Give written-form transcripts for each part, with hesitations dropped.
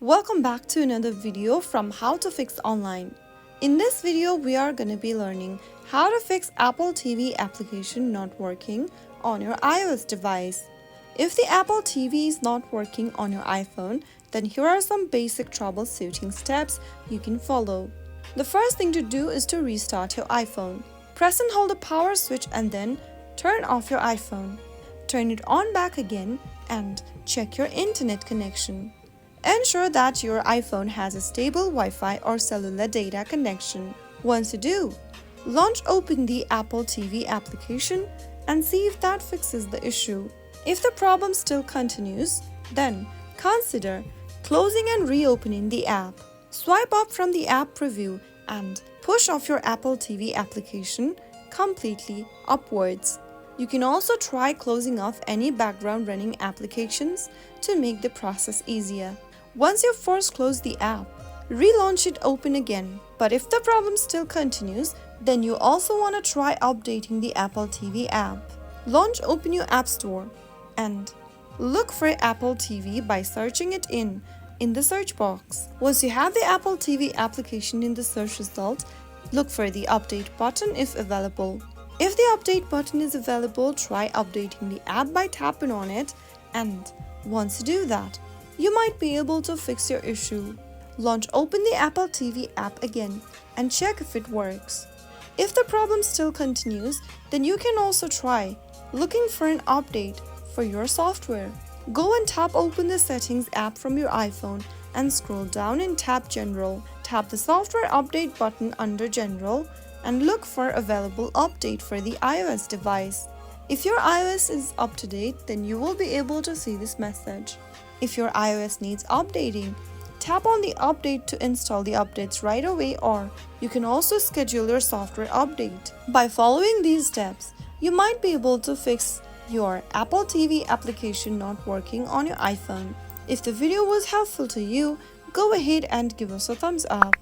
Welcome back to another video from How to Fix Online. In this video, we are going to be learning how to fix Apple TV application not working on your iOS device. If the Apple TV is not working on your iPhone, then here are some basic troubleshooting steps you can follow. The first thing to do is to restart your iPhone. Press and hold the power switch and then turn off your iPhone. Turn it on back again and check your internet connection. Ensure that your iPhone has a stable Wi-Fi or cellular data connection. Once you do, open the Apple TV application and see if that fixes the issue. If the problem still continues, then consider closing and reopening the app. Swipe up from the app preview and push off your Apple TV application completely upwards. You can also try closing off any background running applications to make the process easier. Once you've force closed the app, relaunch it open again. But if the problem still continues, then you also want to try updating the Apple TV app. Open your App Store and look for Apple TV by searching it in the search box. Once you have the Apple TV application in the search result, look for the update button if available. If the update button is available, try updating the app by tapping on it, and once you do that, you might be able to fix your issue. Open the Apple TV app again and check if it works. If the problem still continues, then you can also try looking for an update for your software. Go and tap open the settings app from your iPhone and scroll down and tap General. Tap the software update button under General and look for available update for the iOS device. If your iOS is up to date, then you will be able to see this message. If your iOS needs updating, tap on the update to install the updates right away, or you can also schedule your software update. By following these steps, you might be able to fix your Apple TV application not working on your iPhone. If the video was helpful to you, go ahead and give us a thumbs up.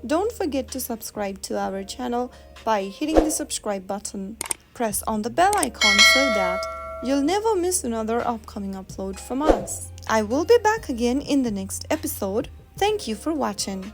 Don't forget to subscribe to our channel by hitting the subscribe button. Press on the bell icon so that you'll never miss another upcoming upload from us. I will be back again in the next episode. Thank you for watching.